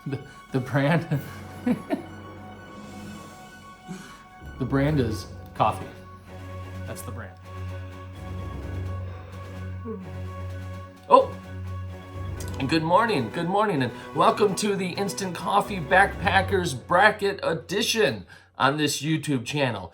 The brand, the brand is coffee. That's the brand. Oh, good morning, and welcome to the Instant Coffee Backpackers Bracket Edition on this YouTube channel.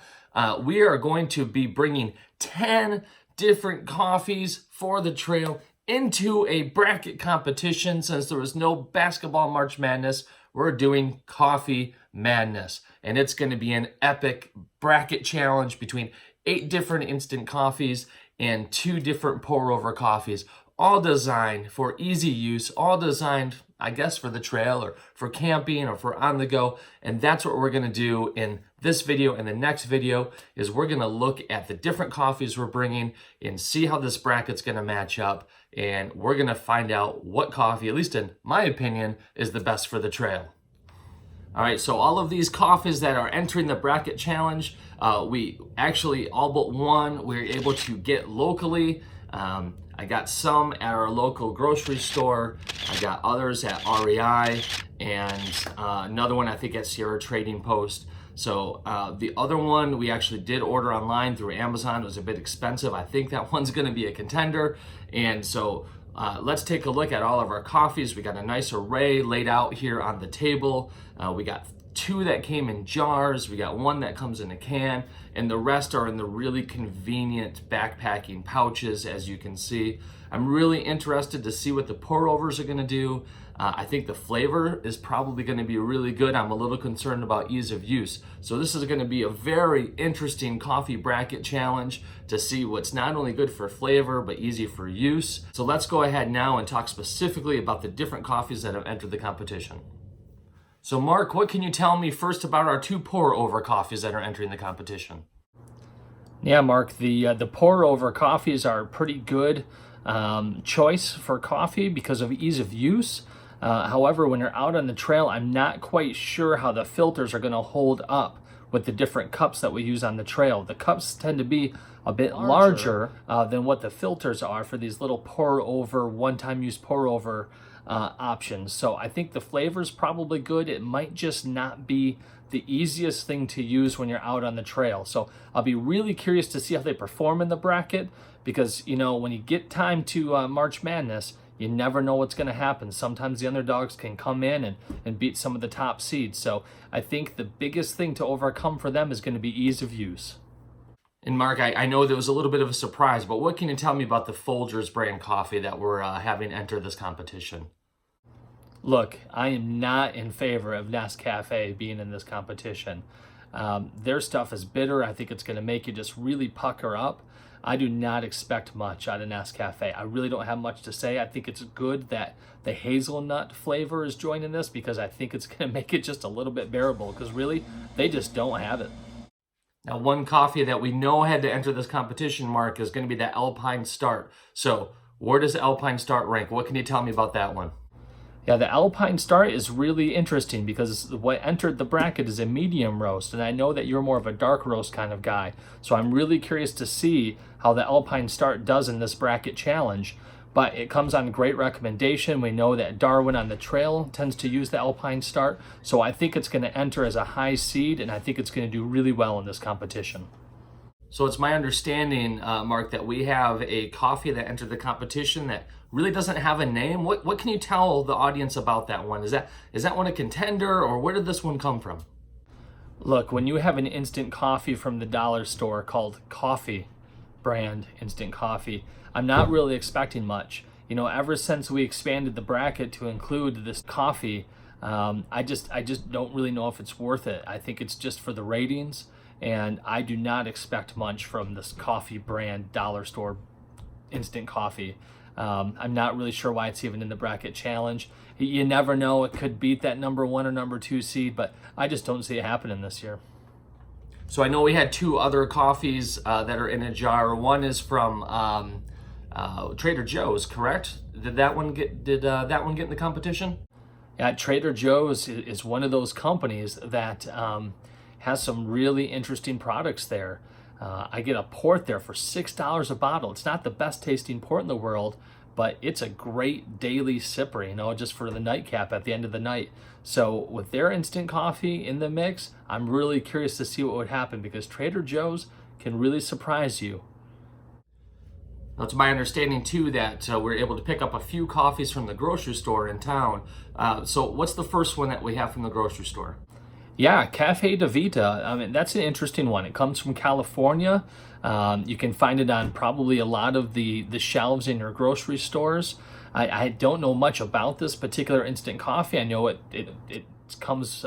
We are going to be bringing 10 different coffees for the trail into a bracket competition. Since there was no basketball March Madness, we're doing Coffee Madness, and it's going to be an epic bracket challenge between 8 different instant coffees and 2 different pour-over coffees, all designed for easy use, all designed, I guess, for the trail or for camping or for on the go. And that's what we're gonna do in this video. And the next video is we're gonna look at the different coffees we're bringing and see how this bracket's gonna match up. And we're gonna find out what coffee, at least in my opinion, is the best for the trail. All right, so all of these coffees that are entering the bracket challenge, we actually, all but one, we were able to get locally. I got some at our local grocery store. I got others at REI, and another one I think at Sierra Trading Post. So the other one we actually did order online through Amazon. It was a bit expensive. I think that one's gonna be a contender. And so let's take a look at all of our coffees. We got a nice array laid out here on the table. We got 2 that came in jars, we got 1 that comes in a can, and the rest are in the really convenient backpacking pouches, as you can see. I'm really interested to see what the pour-overs are gonna do. I think the flavor is probably gonna be really good. I'm a little concerned about ease of use. So this is gonna be a very interesting coffee bracket challenge to see what's not only good for flavor, but easy for use. So let's go ahead now and talk specifically about the different coffees that have entered the competition. So Mark, what can you tell me first about our 2 pour-over coffees that are entering the competition? Yeah, Mark, the pour-over coffees are a pretty good choice for coffee because of ease of use. However, when you're out on the trail, I'm not quite sure how the filters are going to hold up with the different cups that we use on the trail. The cups tend to be a bit larger than what the filters are for these little pour-over, one-time use pour-over options. So I think the flavor is probably good. It might just not be the easiest thing to use when you're out on the trail. So I'll be really curious to see how they perform in the bracket, because you know, when you get time to March Madness, you never know what's going to happen. Sometimes the underdogs can come in and beat some of the top seeds. So I think the biggest thing to overcome for them is going to be ease of use. And Mark, I know there was a little bit of a surprise, but what can you tell me about the Folgers brand coffee that we're having enter this competition? Look, I am not in favor of Nescafe being in this competition. Their stuff is bitter. I think it's going to make you just really pucker up. I do not expect much out of Nescafe. I really don't have much to say. I think it's good that the hazelnut flavor is joining this, because I think it's going to make it just a little bit bearable, because really, they just don't have it. Now, one coffee that we know had to enter this competition, Mark, is going to be the Alpine Start. So where does the Alpine Start rank? What can you tell me about that one? Yeah, the Alpine Start is really interesting because what entered the bracket is a medium roast, and I know that you're more of a dark roast kind of guy. So I'm really curious to see how the Alpine Start does in this bracket challenge. But it comes on great recommendation. We know that Darwin on the trail tends to use the Alpine Start. So I think it's going to enter as a high seed, and I think it's going to do really well in this competition. So it's my understanding, Mark, that we have a coffee that entered the competition that really doesn't have a name. What can you tell the audience about that one? Is that one a contender, or where did this one come from? Look, when you have an instant coffee from the dollar store called Coffee brand instant coffee, I'm not really expecting much. You know, ever since we expanded the bracket to include this coffee, I just don't really know if it's worth it. I think it's just for the ratings, and I do not expect much from this coffee brand dollar store instant coffee. I'm not really sure why it's even in the bracket challenge. You never know, it could beat that number 1 or number 2 seed, but I just don't see it happening this year. So I know we had 2 other coffees that are in a jar. One is from Trader Joe's, correct? Did that one get in the competition? Yeah, Trader Joe's is one of those companies that has some really interesting products there. I get a port there for $6 a bottle. It's not the best tasting port in the world, but it's a great daily sipper, you know, just for the nightcap at the end of the night. So with their instant coffee in the mix, I'm really curious to see what would happen, because Trader Joe's can really surprise you. Now, it's my understanding too that we're able to pick up a few coffees from the grocery store in town. So what's the first one that we have from the grocery store? Yeah, Cafe de Vita. I mean, that's an interesting one. It comes from California. You can find it on probably a lot of the shelves in your grocery stores. I don't know much about this particular instant coffee. I know it comes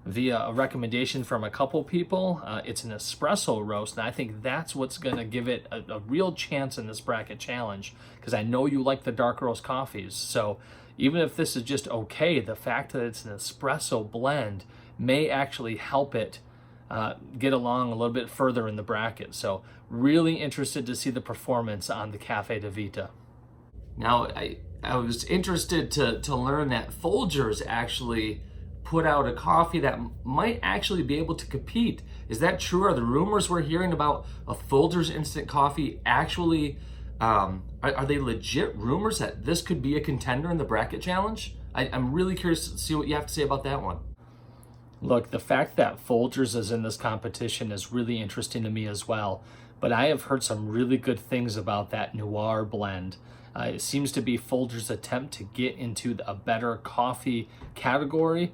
via a recommendation from a couple people. It's an espresso roast, and I think that's what's going to give it a real chance in this bracket challenge, because I know you like the dark roast coffees. So even if this is just okay, the fact that it's an espresso blend may actually help it get along a little bit further in the bracket. So really interested to see the performance on the Cafe de Vita. Now, I was interested to learn that Folgers actually put out a coffee that might actually be able to compete. Is that true? Are the rumors we're hearing about a Folgers instant coffee actually, are they legit rumors that this could be a contender in the bracket challenge? I'm really curious to see what you have to say about that one. Look, the fact that Folgers is in this competition is really interesting to me as well. But I have heard some really good things about that Noir blend. It seems to be Folgers' attempt to get into a better coffee category.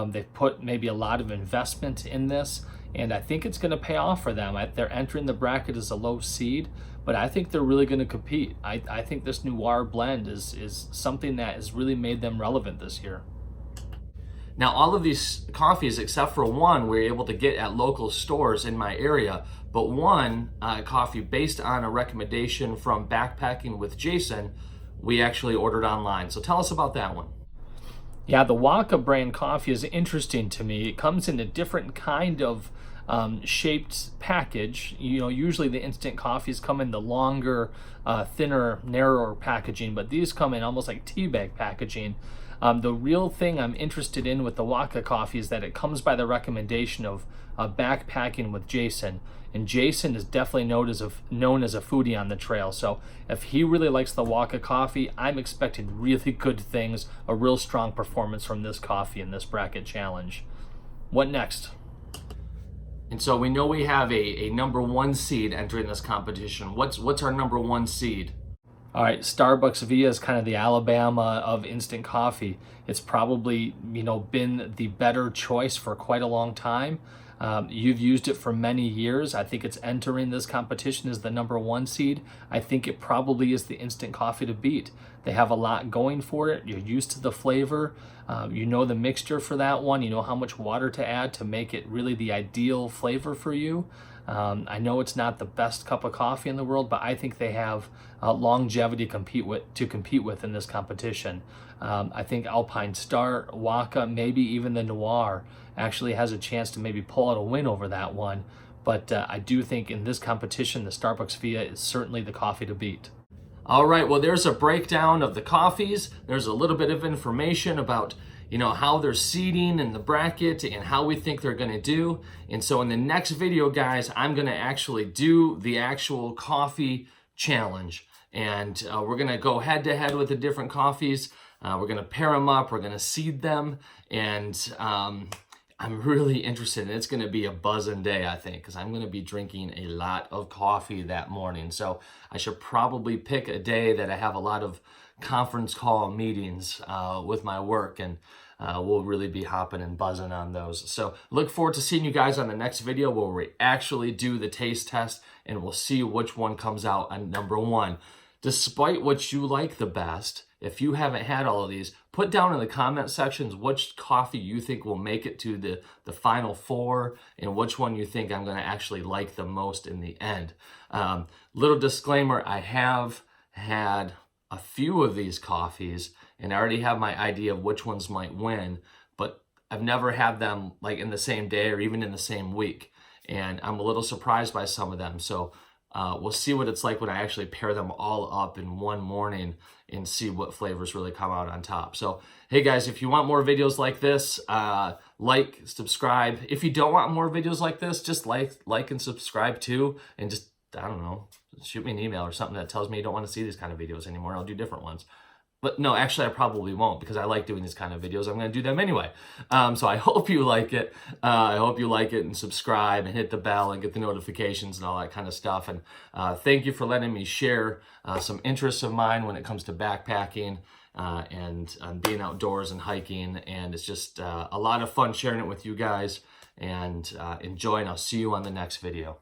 They've put maybe a lot of investment in this, and I think it's going to pay off for them. They're entering the bracket as a low seed, but I think they're really going to compete. I think this Noir blend is something that has really made them relevant this year. Now, all of these coffees, except for one, we're able to get at local stores in my area, but one coffee based on a recommendation from Backpacking with Jason, we actually ordered online. So tell us about that one. Yeah, the Waka brand coffee is interesting to me. It comes in a different kind of shaped package. You know, usually the instant coffees come in the longer, thinner, narrower packaging, but these come in almost like tea bag packaging. The real thing I'm interested in with the Waka coffee is that it comes by the recommendation of Backpacking with Jason. And Jason is definitely known as a foodie on the trail. So if he really likes the Waka coffee, I'm expecting really good things, a real strong performance from this coffee in this bracket challenge. What next? And so we know we have a number one seed entering this competition. What's our number one seed? All right, Starbucks Via is kind of the Alabama of instant coffee. It's probably, been the better choice for quite a long time. You've used it for many years. I think it's entering this competition as the number one seed. I think it probably is the instant coffee to beat. They have a lot going for it. You're used to the flavor. You know the mixture for that one. You know how much water to add to make it really the ideal flavor for you. I know it's not the best cup of coffee in the world, but I think they have longevity to compete with in this competition. I think Alpine Start, Waka, maybe even the Noir actually has a chance to maybe pull out a win over that one. But I do think in this competition, the Starbucks Via is certainly the coffee to beat. All right, well, there's a breakdown of the coffees. There's a little bit of information about how they're seeding in the bracket and how we think they're going to do. And so in the next video, guys, I'm going to actually do the actual coffee challenge. And we're going to go head to head with the different coffees. We're going to pair them up. We're going to seed them. And I'm really interested. And it's going to be a buzzing day, I think, because I'm going to be drinking a lot of coffee that morning. So I should probably pick a day that I have a lot of conference call meetings with my work, and we'll really be hopping and buzzing on those. So look forward to seeing you guys on the next video where we actually do the taste test, and we'll see which one comes out on number one. Despite what you like the best, if you haven't had all of these, put down in the comment sections which coffee you think will make it to the final four, and which one you think I'm going to actually like the most in the end. Little disclaimer, I have had a few of these coffees and I already have my idea of which ones might win, but I've never had them like in the same day or even in the same week, and I'm a little surprised by some of them. So we'll see what it's like when I actually pair them all up in one morning and see what flavors really come out on top. So hey guys, if you want more videos like this, like, subscribe. If you don't want more videos like this, just like and subscribe too, and just I don't know, shoot me an email or something that tells me you don't want to see these kind of videos anymore. I'll do different ones. But no, actually, I probably won't, because I like doing these kind of videos. I'm going to do them anyway. So I hope you like it. I hope you like it and subscribe and hit the bell and get the notifications and all that kind of stuff. And thank you for letting me share some interests of mine when it comes to backpacking and being outdoors and hiking. And it's just a lot of fun sharing it with you guys. And enjoy, and I'll see you on the next video.